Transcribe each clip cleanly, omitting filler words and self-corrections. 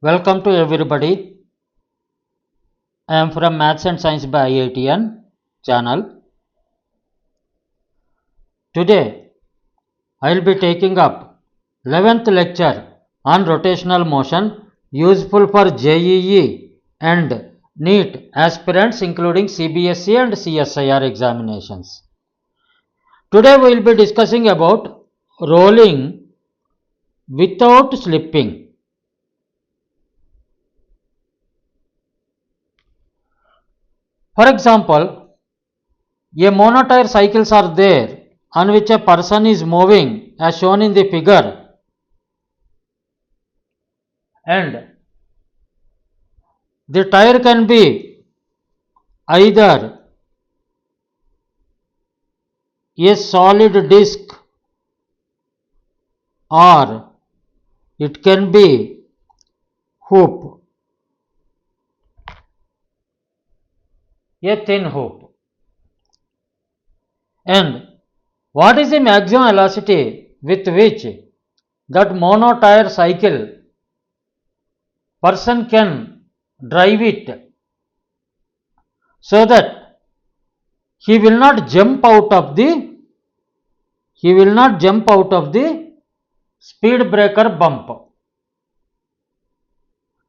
Welcome to everybody. I am from Maths and Science by IITian channel. Today I will be taking up 11th lecture on rotational motion useful for JEE and NEET aspirants including CBSE and CSIR examinations. Today we will be discussing about rolling without slipping. For example, a monotire cycles are there on which a person is moving as shown in the figure, and the tire can be either a solid disc or it can be hoop, a thin hoop. And what is the maximum velocity with which that monotire cycle person can drive it so that he will not jump out of the speed breaker bump.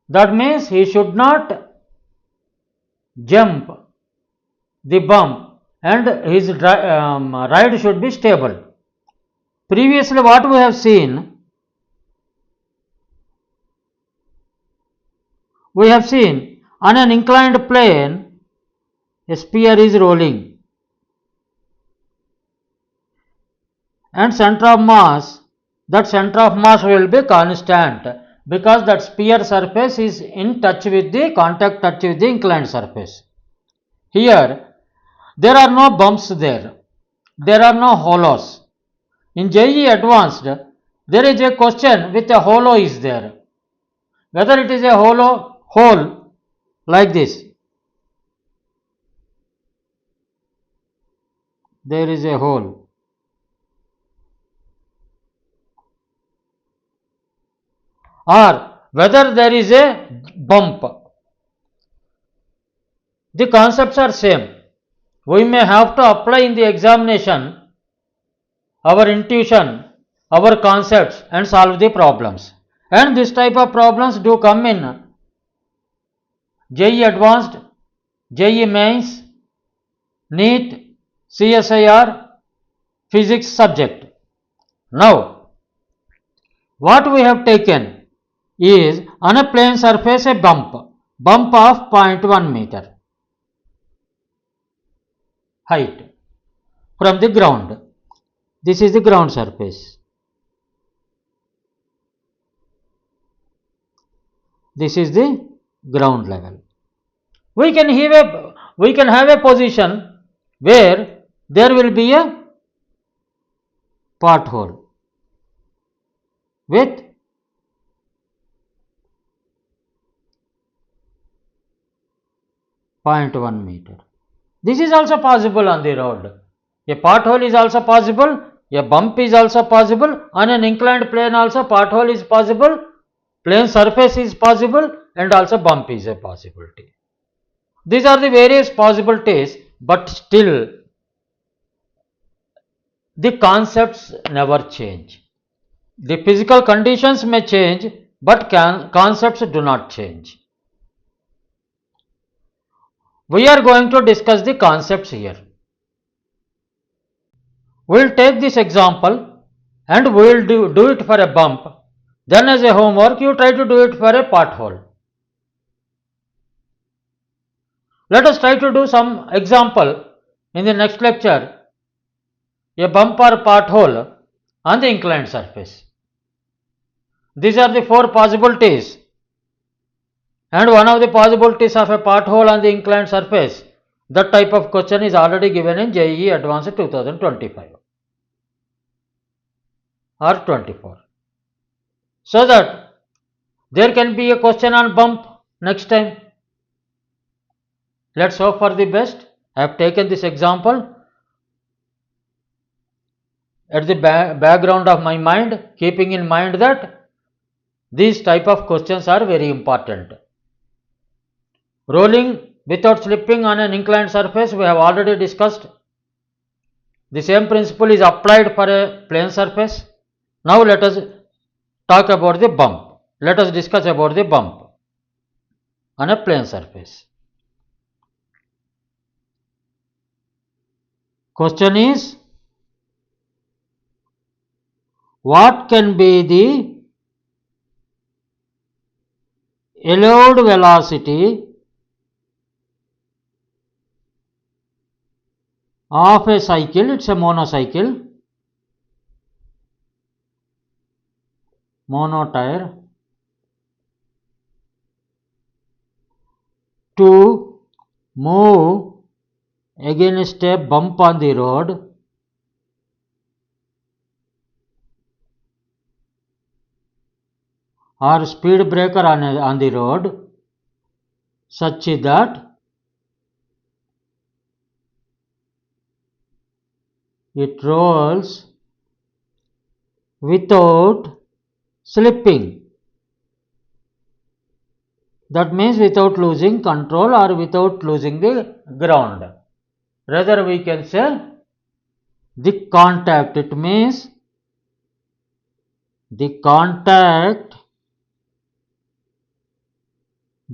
That means he should not jump the bump and his ride should be stable. Previously what we have seen, on an inclined plane a sphere is rolling and center of mass will be constant because that sphere surface is in contact touch with the inclined surface. Here there are no bumps there are no hollows. In JEE Advanced there is a question with a hollow is there, whether it is a hole like this, there is a hole, or whether there is a bump. The concepts are same. We may have to apply in the examination our intuition, our concepts and solve the problems. And this type of problems do come in JEE Advanced, JEE Mains, NEET, CSIR, Physics subject. Now, what we have taken is on a plane surface a bump of 0.1 meter height from the ground. This is the ground surface. This is the ground level. We can have a position where there will be a pothole with .1 meter. This is also possible on the road. A pothole is also possible, a bump is also possible, on an inclined plane also pothole is possible, plane surface is possible, and also bump is a possibility. These are the various possibilities, but still the concepts never change. The physical conditions may change, but concepts do not change. We are going to discuss the concepts here. We will take this example and we will do it for a bump. Then as a homework, you try to do it for a pothole. Let us try to do some example in the next lecture, a bump or pothole on the inclined surface. These are the four possibilities. And one of the possibilities of a pothole on the inclined surface, that type of question is already given in JEE Advanced 2025 or 24. So that there can be a question on bump next time. Let's hope for the best. I have taken this example at the background of my mind, keeping in mind that These type of questions are very important. Rolling without slipping on an inclined surface, we have already discussed. The same principle is applied for a plane surface. Now let us talk about the bump. Let us discuss about the bump on a plane surface. Question is, what can be the allowed velocity of a cycle? It's a monocycle, monotire, to move against a bump on the road or speed breaker on the road such that it rolls without slipping. That means without losing control or without losing the ground. Rather we can say the contact. It means the contact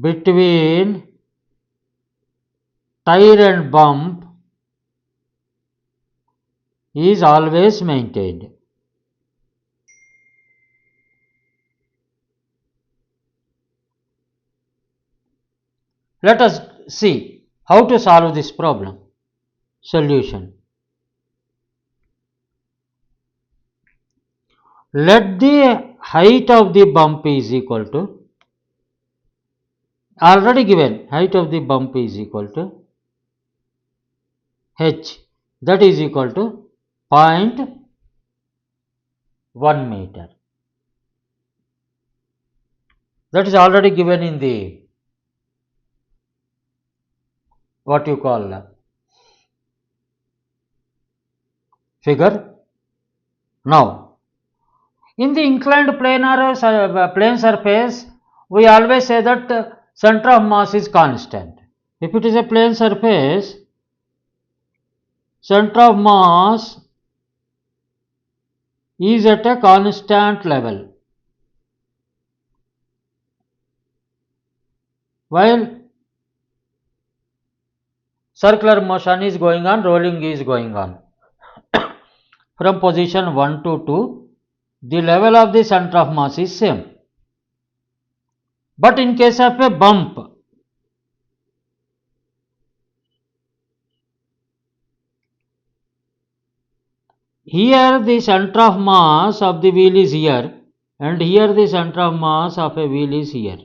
between tire and bump is always maintained. Let us see how to solve this problem. Solution. Let the height of the bump is equal to, already given, height of the bump is equal to h, that is equal to 0.1 meter. That is already given in the what you call figure. Now, in the inclined plane or plane surface, we always say that center of mass is constant. If it is a plane surface, center of mass is at a constant level, while circular motion is going on, rolling is going on. From position 1 to 2, the level of the center of mass is same. But in case of a bump, here the center of mass of the wheel is here, and here the center of mass of a wheel is here.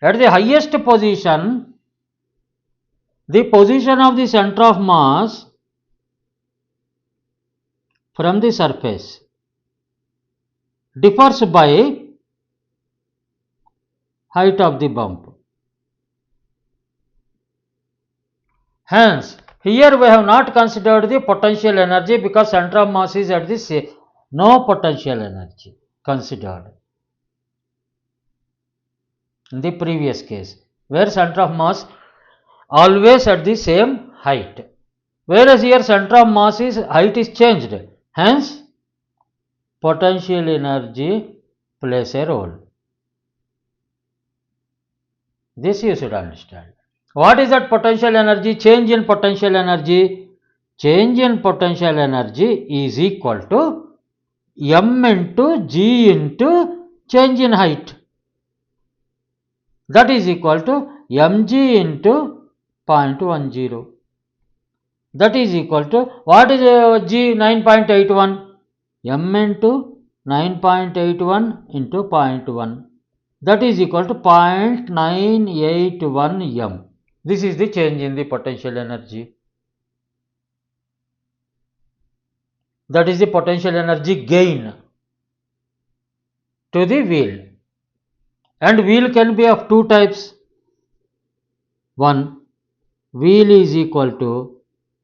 At the highest position, the position of the center of mass from the surface differs by height of the bump. Hence, here we have not considered the potential energy because center of mass is at the same. No potential energy considered in the previous case, where center of mass always at the same height, whereas here center of mass is height is changed. Hence, potential energy plays a role. This you should understand. What is that potential energy? Change in potential energy. Change in potential energy is equal to m into g into change in height. That is equal to mg into 0.10. That is equal to, what is g? 9.81. m into 9.81 into 0.1. That is equal to 0.981 m. This is the change in the potential energy. That is the potential energy gain to the wheel. And wheel can be of two types. One, wheel is equal to,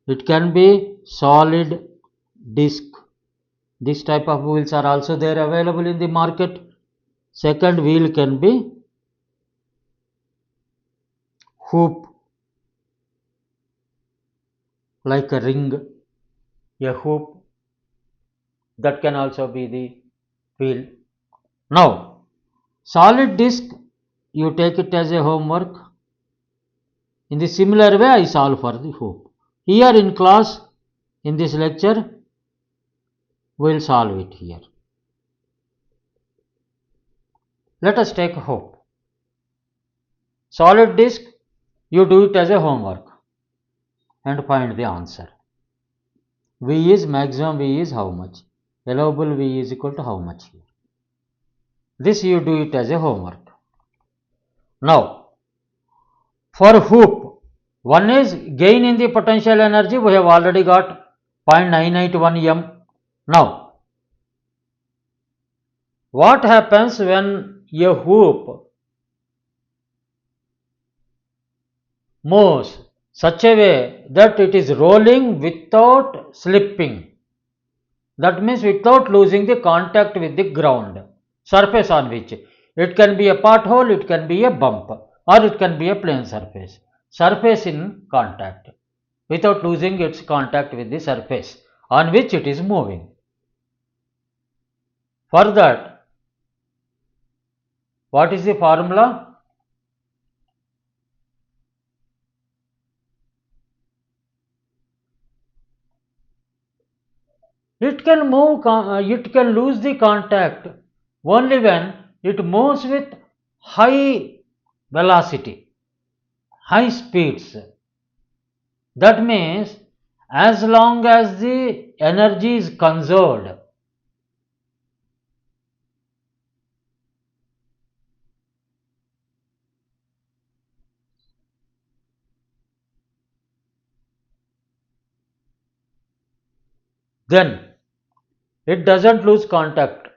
it can be solid disc This type of wheels are also there available in the market. Second wheel can be hoop, like a ring, a hoop, that can also be the wheel. Now, solid disc, you take it as a homework. In the similar way, I solve for the hoop. Here in class, in this lecture, we will solve it here. Let us take a hoop. Solid disc, you do it as a homework and find the answer. V is maximum V is how much? Allowable V is equal to how much here? This you do it as a homework. Now, for hoop, one is gain in the potential energy, we have already got 0.981 m. Now, what happens when a hoop moves such a way that it is rolling without slipping? That means without losing the contact with the ground surface on which. It can be a pothole, it can be a bump, or it can be a plane surface. Surface in contact without losing its contact with the surface on which it is moving. For that, what is the formula? It can move, it can lose the contact only when it moves with high velocity, high speeds. That means as long as the energy is conserved, then it doesn't lose contact.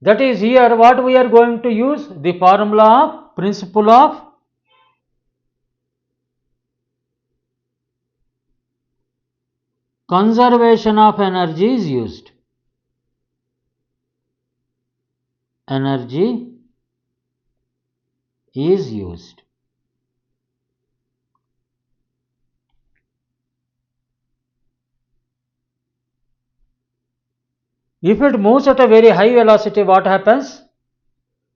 That is here what we are going to use, the formula of principle of conservation of energy is used. Energy is used. If it moves at a very high velocity, what happens?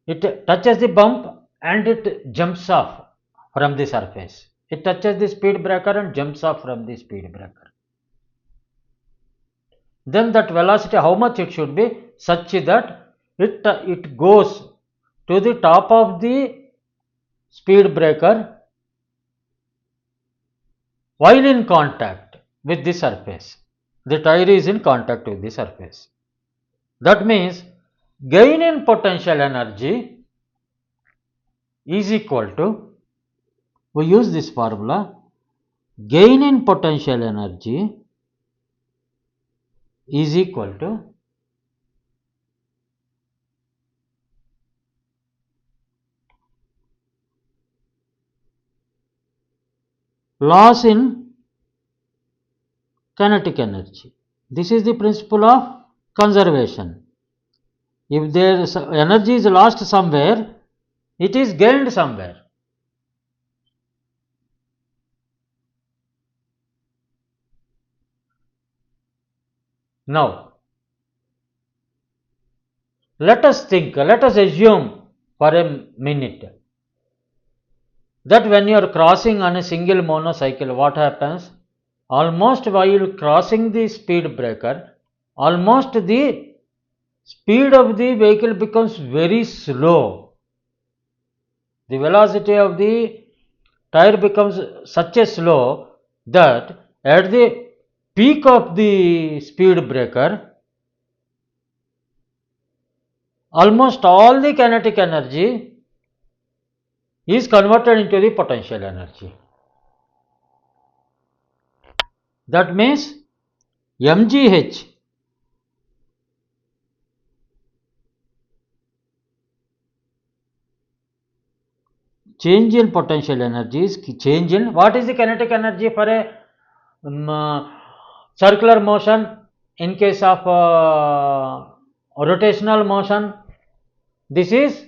It touches the bump and it jumps off from the surface. It touches the speed breaker and jumps off from the speed breaker. Then that velocity, how much it should be? Such that it goes to the top of the speed breaker while in contact with the surface. The tire is in contact with the surface. That means gain in potential energy is equal to, we use this formula, gain in potential energy is equal to loss in kinetic energy. This is the principle of conservation. If there energy is lost somewhere, it is gained somewhere. Now, let us think, let us assume for a minute that when you are crossing on a single monocycle, what happens? Almost while crossing the speed breaker, almost the speed of the vehicle becomes very slow. The velocity of the tire becomes such a slow that at the peak of the speed breaker, almost all the kinetic energy is converted into the potential energy. That means mgh change in potential energy is change in, what is the kinetic energy for a circular motion? in case of rotational motion, this is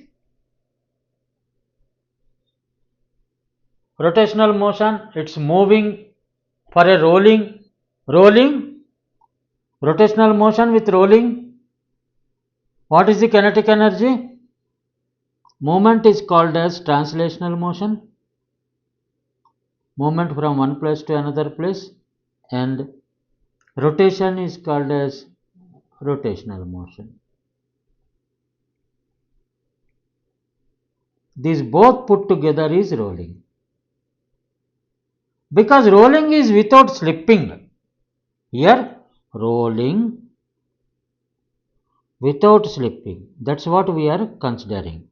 rotational motion, it's moving for a rolling, rotational motion with rolling. What is the kinetic energy? Movement is called as translational motion, movement from one place to another place, and rotation is called as rotational motion. These both put together is rolling. Because rolling is without slipping. Here, rolling without slipping. That's what we are considering.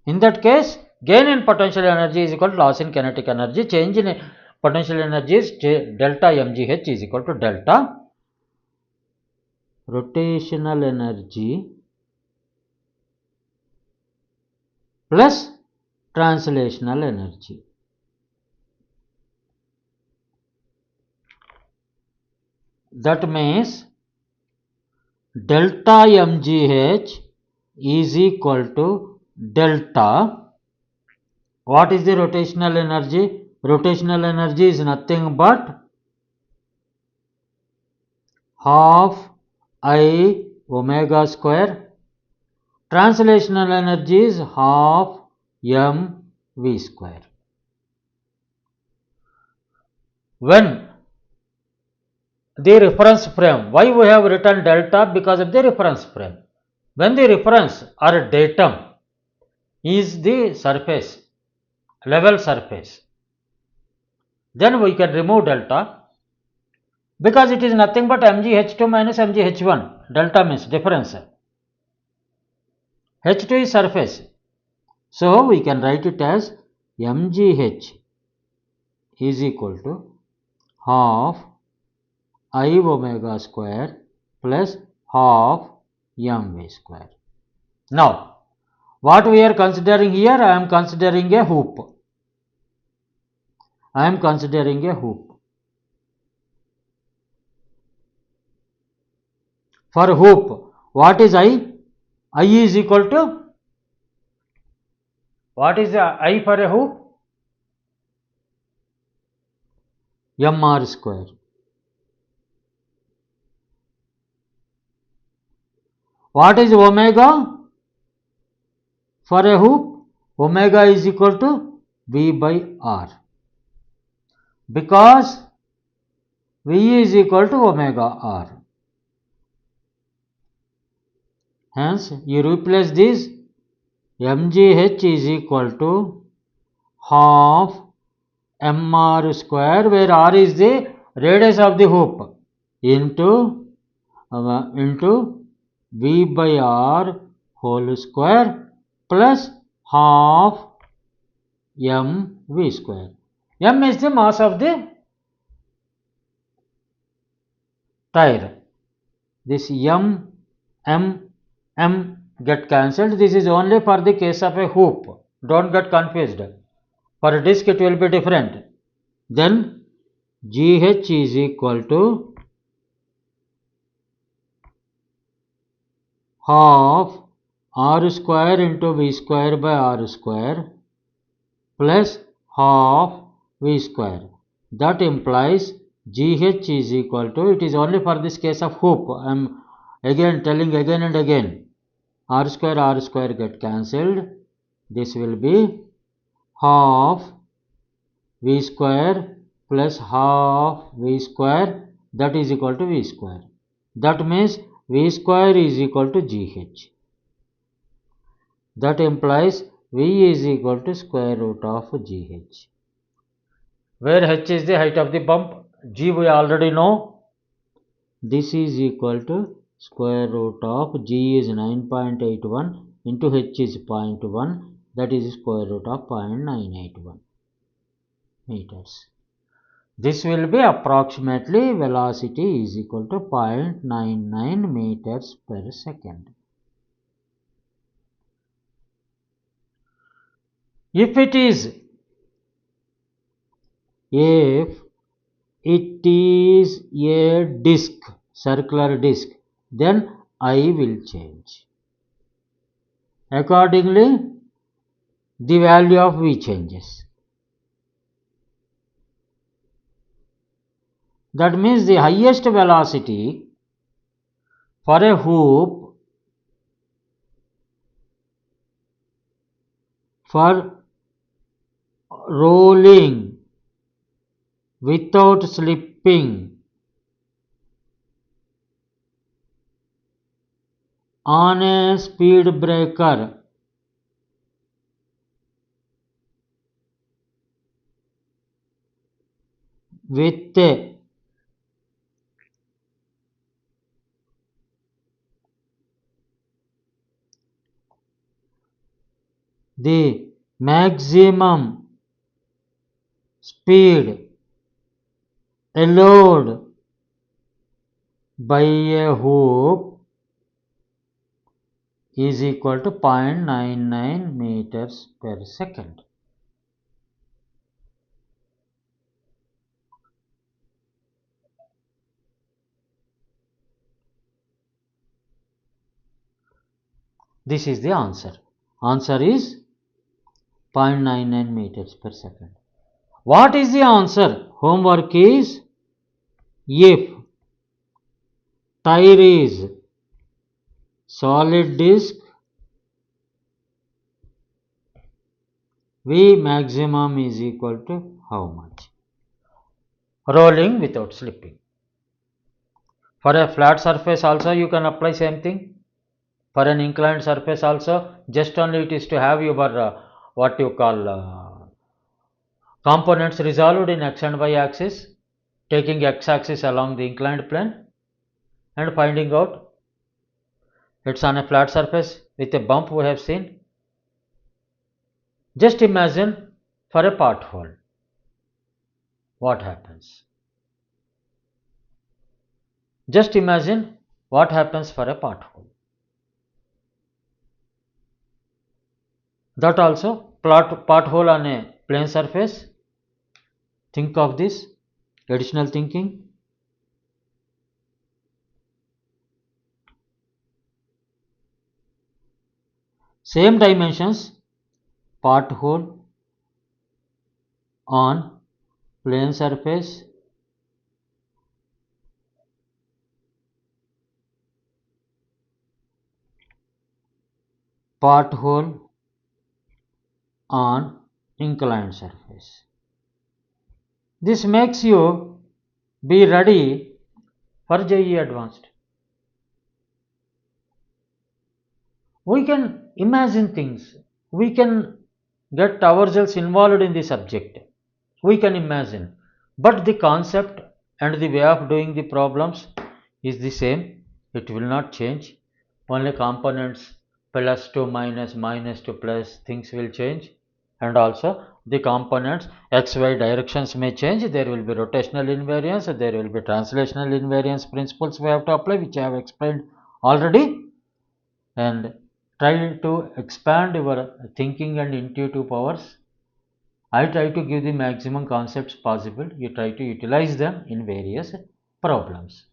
In that case, gain in potential energy is equal to loss in kinetic energy. Change in potential energy is delta mgh is equal to delta rotational energy plus translational energy. That means delta mgh is equal to delta. What is the rotational energy? Rotational energy is nothing but half I omega square. Translational energy is half m v square. When the reference frame, why we have written delta? Because of the reference frame. When the reference or datum is the surface, level surface, then we can remove delta, because it is nothing but mgh2 minus mgh1. Delta means difference. H2 is surface. So we can write it as mgh is equal to half I omega square plus half mv square. Now, what we are considering here? I am considering a hoop. For hoop, what is I? I is equal to, what is the I for a hoop? mr square. What is omega for a hoop? Omega is equal to V by R, because V is equal to omega R. Hence, you replace this, mgh is equal to half mr square, where R is the radius of the hoop, into V by R whole square plus half mv square. M is the mass of the tire. This m get cancelled. This is only for the case of a hoop. Don't get confused. For a disc it will be different. Then GH is equal to half R square into V square by R square plus half V square. That implies GH is equal to, it is only for this case of hoop. I am again telling again and again. R square get cancelled. This will be half V square plus half V square, that is equal to V square. That means V square is equal to GH. That implies V is equal to square root of GH. Where H is the height of the bump, G we already know. This is equal to square root of G is 9.81 into H is 0.1, that is square root of 0.981 meters. This will be approximately velocity is equal to 0.99 meters per second. If it is a disk, circular disk, then I will change. Accordingly, the value of V changes. That means the highest velocity for a hoop for rolling without slipping on a speed breaker with the maximum speed allowed by a hoop is equal to 0.99 meters per second. This is the answer. Answer is 0.99 meters per second. What is the answer? Homework is, if tire is solid disc, V maximum is equal to how much? Rolling without slipping. For a flat surface also you can apply same thing. For an inclined surface also, just only it is to have your what you call components resolved in x and y axis, taking x axis along the inclined plane and finding out it's on a flat surface with a bump we have seen. Just imagine for a pothole, what happens? Just imagine what happens for a pothole. That also pothole on a plane surface. Think of this, additional thinking. Same dimensions, pothole on plane surface, pothole on inclined surface. This makes you be ready for JEE Advanced. We can imagine things, we can get ourselves involved in the subject, we can imagine, but the concept and the way of doing the problems is the same, it will not change. Only components plus to minus, minus to plus, things will change, and also the components xy directions may change. There will be rotational invariance, there will be translational invariance principles we have to apply, which I have explained already, and try to expand your thinking and intuitive powers. I try to give the maximum concepts possible, you try to utilize them in various problems.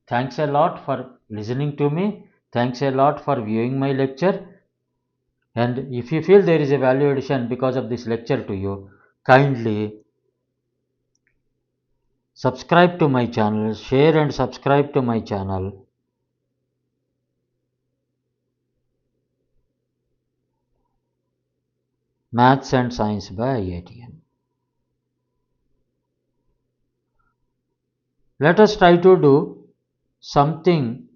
Thanks a lot for listening to me, thanks a lot for viewing my lecture, and if you feel there is a value addition because of this lecture to you, kindly subscribe to my channel, share and subscribe to my channel. Maths and Science by IITian. Let us try to do something,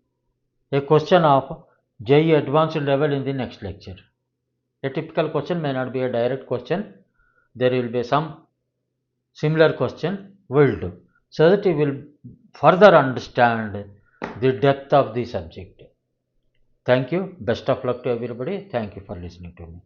a question of JEE Advanced level in the next lecture. A typical question may not be a direct question, there will be some similar question will do, so that you will further understand the depth of the subject. Thank you, best of luck to everybody, thank you for listening to me.